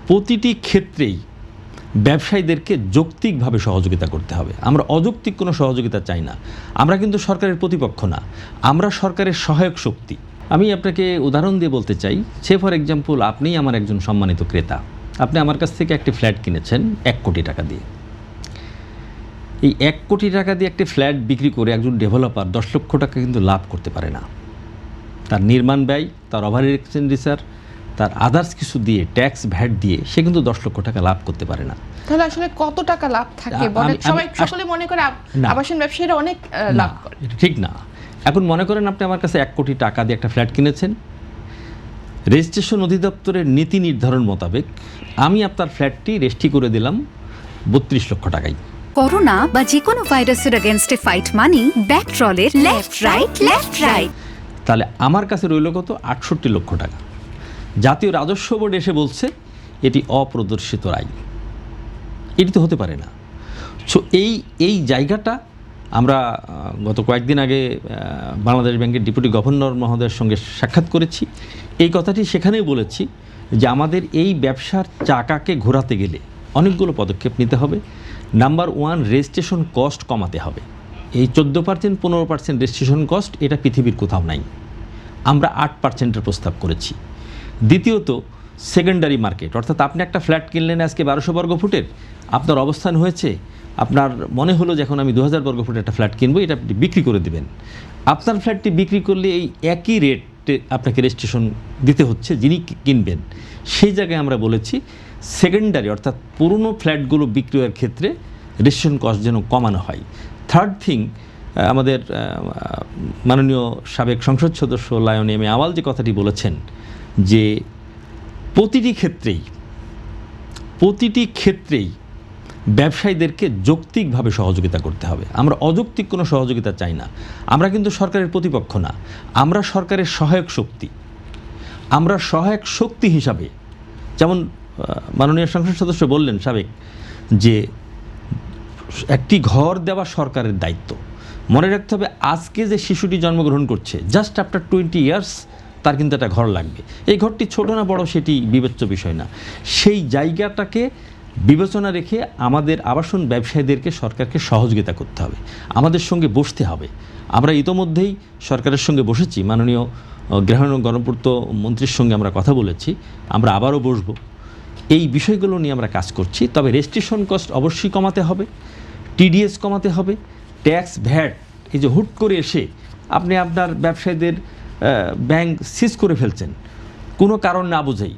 প্রতিটি ক্ষেত্রেই ব্যবসায়ীদেরকে যৌক্তিকভাবে সহযোগিতা করতে হবে। আমরা অযৌক্তিক কোনো সহযোগিতা চাই না। আমরা কিন্তু সরকারের প্রতিপক্ষ না, আমরা সরকারের সহায়ক শক্তি। আমি আপনাকে উদাহরণ দিয়ে বলতে চাই, ফর এক্সাম্পল আপনিই আমার একজন সম্মানিত ক্রেতা, আপনি আমার কাছ থেকে একটি ফ্ল্যাট কিনেছেন 1 কোটি টাকা দিয়ে। এই 1 কোটি টাকা দিয়ে একটি ফ্ল্যাট বিক্রি করে একজন ডেভেলপার 10 লক্ষ টাকা কিন্তু লাভ করতে পারে না। তার নির্মাণ ব্যয়, তার ওভার এক্সপেন্ডিচার, তার আদার্স কিছু দিয়ে, ট্যাক্স ভ্যাট দিয়ে সে কিন্তু 10 লক্ষ টাকা লাভ করতে পারে না। তাহলে আসলে কত টাকা লাভ থাকে? সকলে মনে করে আবাসন ব্যবসায়ীরা অনেক লাভ করে। এটা ঠিক না। এখন মনে করেন আপনি আমার কাছে 1 কোটি টাকা দিয়ে একটা ফ্ল্যাট কিনেছেন, রেজিস্ট্রেশন অধিদপ্তরের নীতি নির্ধারণ মোতাবেক আমি আপনার ফ্ল্যাটটি রেজিস্ট্রি করে দিলাম 32 লক্ষ টাকায়। করোনা বা যে কোনো ভাইরাসের এগেইনস্টে ফাইট মানি ব্যাকট্রলের লেফট রাইট। তাহলে আমার কাছে রইল কত? 68 লক্ষ টাকা। জাতীয় রাজস্ব বোর্ড এসে বলছে এটি অপ্রদর্শিত আয়। এটি তো হতে পারে না। সো এই জায়গাটা আমরা গত কয়েকদিন আগে বাংলাদেশ ব্যাংকের ডেপুটি গভর্নর মহোদয়ের সঙ্গে সাক্ষাৎ করেছি। এই কথাটি সেখানেই বলেছি যে আমাদের এই ব্যবসার চাকাকে ঘোরাতে গেলে অনেকগুলো পদক্ষেপ নিতে হবে। নাম্বার 1, রেজিস্ট্রেশন কস্ট কমাতে হবে। এই 14%, 15% রেজিস্ট্রেশন কস্ট এটা পৃথিবীর কোথাও নাই। আমরা 8%-এর প্রস্তাব করেছি। দ্বিতীয়ত, সেকেন্ডারি মার্কেট, অর্থাৎ আপনি একটা ফ্ল্যাট কিনলেন আজকে 1200 বর্গ ফুটের, আপনার অবস্থান হয়েছে, আপনার মনে হলো যে এখন আমি 2000 বর্গ ফুটের একটা ফ্ল্যাট কিনবো, এটা আপনি বিক্রি করে দেবেন। আপনার ফ্ল্যাটটি বিক্রি করলে এই একই রেটে আপনাকে রেজিস্ট্রেশন দিতে হচ্ছে যিনি কিনবেন। সেই জায়গায় আমরা বলেছি সেকেন্ডারি অর্থাৎ পুরনো ফ্ল্যাটগুলো বিক্রয়ের ক্ষেত্রে রেজিস্ট্রেশন কস্ট যেন কমানো হয়। থার্ড থিং, আমাদের মাননীয় সাবেক সংসদ সদস্য লায়ন এম এ আওয়াল যে কথাটি বলেছেন যে প্রতিটি ক্ষেত্রেই ব্যবসায়ীদেরকে যৌক্তিকভাবে সহযোগিতা করতে হবে। আমরা অযৌক্তিক কোনো সহযোগিতা চাই না। আমরা কিন্তু সরকারের প্রতিপক্ষ না, আমরা সরকারের সহায়ক শক্তি। আমরা সহায়ক শক্তি হিসাবে, যেমন মাননীয় সংসদ সদস্য বললেন সাবেক, যে একটি ঘর দেওয়া সরকারের দায়িত্ব। মনে রাখতে হবে আজকে যে শিশুটি জন্মগ্রহণ করছে, জাস্ট আফটার 20 ইয়ার্স তার কিন্তু একটা ঘর লাগবে। এই ঘরটি ছোট না বড় সেটি বিবেচ্য বিষয় না। সেই জায়গাটাকে বিবেচনা রেখে আমাদের আবাসন ব্যবসায়ীদেরকে সরকারকে সহযোগিতা করতে হবে, আমাদের সঙ্গে বসতে হবে। আমরা ইতোমধ্যেই সরকারের সঙ্গে বসেছি, মাননীয় গৃহায়ণ ও গণপূর্ত মন্ত্রীর সঙ্গে আমরা কথা বলেছি, আমরা আবারও বসবো। এই বিষয়গুলো নিয়ে আমরা কাজ করছি। তবে রেজিস্ট্রেশন কস্ট অবশ্যই কমাতে হবে, টিডিএস কমাতে হবে, ট্যাক্স ভ্যাট, এই যে হুট করে এসে আপনি আপনার ব্যবসায়ীদের ব্যাংক সিজ করে ফেলছেন কোনো কারণ না বুঝেই।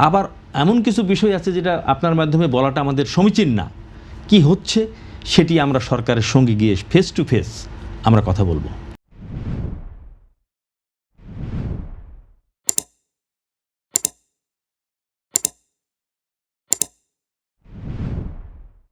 আবার এমন কিছু বিষয় আছে যেটা আপনার মাধ্যমে বলাটা আমাদের সমীচীন না। কি হচ্ছে সেটি আমরা সরকারের সঙ্গে গিয়ে ফেস টু ফেস আমরা কথা বলবো।